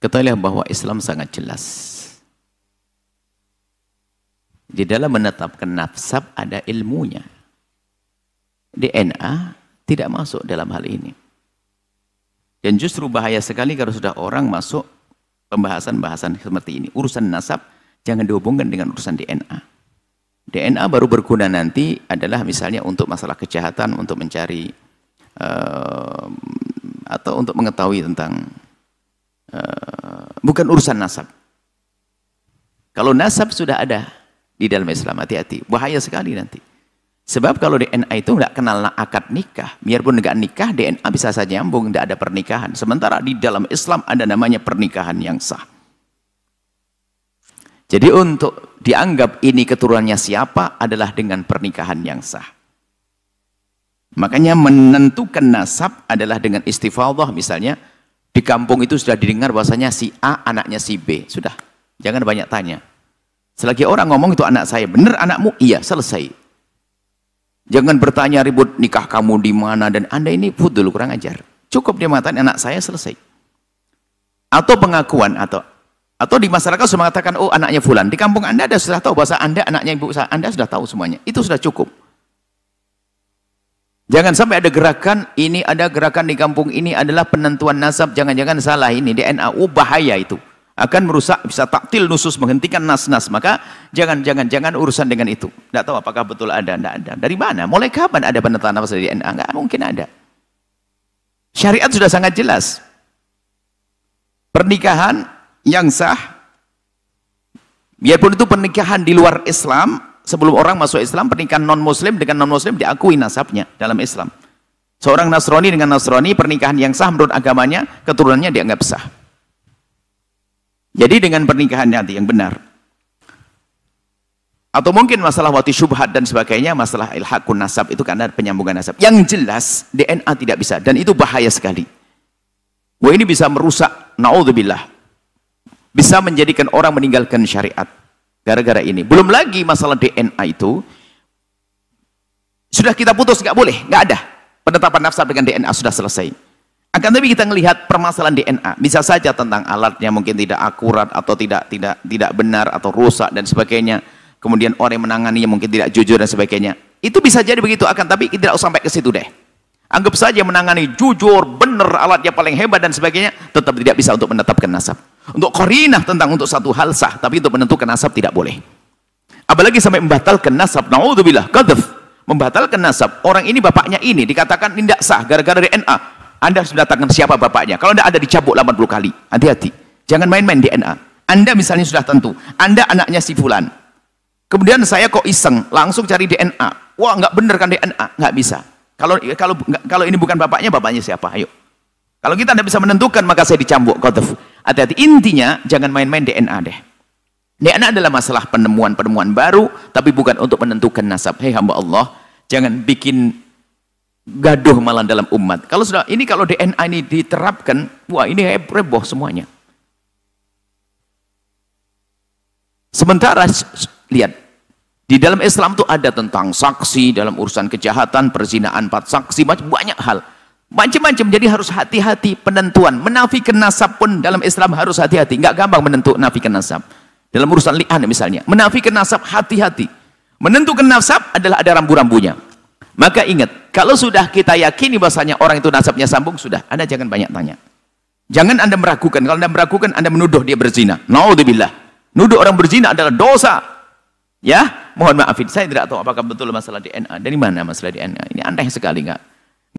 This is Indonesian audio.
Ketahuilah bahwa Islam sangat jelas. Di dalam menetapkan nasab ada ilmunya. DNA tidak masuk dalam hal ini. Dan justru bahaya sekali kalau sudah orang masuk pembahasan-bahasan seperti ini. Urusan nasab jangan dihubungkan dengan urusan DNA. DNA baru berguna nanti adalah misalnya untuk masalah kejahatan, untuk mencari atau untuk mengetahui tentang bukan urusan nasab. Kalau nasab sudah ada di dalam Islam, hati-hati, bahaya sekali nanti. Sebab kalau DNA itu nggak kenal akad nikah, biarpun nggak nikah, DNA bisa saja nyambung, nggak ada pernikahan. Sementara di dalam Islam ada namanya pernikahan yang sah. Jadi untuk dianggap ini keturunannya siapa adalah dengan pernikahan yang sah. Makanya menentukan nasab adalah dengan istifadhah. Misalnya di kampung itu sudah didengar bahwasanya si A anaknya si B. Sudah, jangan banyak tanya. Selagi orang ngomong itu anak saya, benar anakmu? Iya, selesai. Jangan bertanya ribut nikah kamu di mana dan Anda ini fudul, kurang ajar. Cukup dia mengatakan anak saya, selesai. Atau pengakuan atau di masyarakat sudah mengatakan oh anaknya fulan. Di kampung Anda sudah tahu bahasa Anda anaknya ibu Anda, sudah tahu semuanya. Itu sudah cukup. Jangan sampai ada gerakan ini, ada gerakan di kampung ini adalah penentuan nasab, jangan-jangan salah ini DNA. Oh bahaya itu. Akan merusak, bisa taktil nusus, menghentikan nas-nas. Maka jangan urusan dengan itu. Tidak tahu apakah betul ada, tidak ada. Dari mana? Mulai kapan ada penentuan nasab di DNA? Enggak mungkin ada. Syariat sudah sangat jelas. Pernikahan yang sah, biarpun itu pernikahan di luar Islam, sebelum orang masuk Islam, pernikahan non-muslim dengan non-muslim diakui nasabnya dalam Islam. Seorang Nasrani dengan Nasrani, pernikahan yang sah menurut agamanya, keturunannya dianggap sah. Jadi dengan pernikahan nanti yang benar. Atau mungkin masalah wati syubhat dan sebagainya, masalah ilhaqun nasab itu karena penyambungan nasab. Yang jelas DNA tidak bisa, dan itu bahaya sekali. Wah, ini bisa merusak, naudzubillah. Bisa menjadikan orang meninggalkan syariat. Gara-gara ini. Belum lagi masalah DNA itu, sudah kita putus, nggak boleh, nggak ada. Penetapan nasab dengan DNA sudah selesai. Akan tapi kita melihat permasalahan DNA, bisa saja tentang alatnya mungkin tidak akurat atau tidak benar atau rusak dan sebagainya. Kemudian orang yang menanganinya mungkin tidak jujur dan sebagainya. Itu bisa jadi begitu, akan tapi tidak usah sampai ke situ deh. Anggap saja menangani jujur, benar, alatnya paling hebat dan sebagainya, tetap tidak bisa untuk menetapkan nasab. Untuk qarinah tentang untuk satu hal sah, tapi untuk menentukan nasab tidak boleh. Apalagi sampai membatalkan nasab, naudzubillah, qadzaf, membatalkan nasab. Orang ini bapaknya ini dikatakan tidak sah gara-gara DNA. Anda harus mendatangkan siapa bapaknya. Kalau tidak ada dicabut 80 kali. Hati-hati. Jangan main-main DNA. Anda misalnya sudah tentu, Anda anaknya si fulan. Kemudian saya kok iseng, langsung cari DNA. Wah, nggak bener kan DNA? Nggak bisa. Kalau ini bukan bapaknya siapa? Ayo. Kalau kita tidak bisa menentukan, maka saya dicambuk. Hati-hati. Intinya, jangan main-main DNA deh. DNA adalah masalah penemuan-penemuan baru, tapi bukan untuk menentukan nasab. Hei hamba Allah, jangan bikin gaduh malah dalam umat. Kalau DNA ini diterapkan, wah ini heboh semuanya. Sementara lihat, di dalam Islam itu ada tentang saksi dalam urusan kejahatan, perzinahan, 4 saksi, banyak hal. Macam-macam, jadi harus hati-hati penentuan. Menafikan nasab pun dalam Islam harus hati-hati. Nggak gampang menafikan nasab. Dalam urusan li'an misalnya, menafikan nasab hati-hati. Menentukan nasab adalah ada rambu-rambunya. Maka ingat, kalau sudah kita yakini bahasanya orang itu nasabnya sambung, sudah, Anda jangan banyak tanya. Jangan Anda meragukan. Kalau Anda meragukan, Anda menuduh dia berzina. Naudzubillah. Nuduh orang berzina adalah dosa. Ya, mohon maafin, saya tidak tahu apakah betul masalah DNA. Dari mana masalah DNA? Ini aneh sekali, enggak?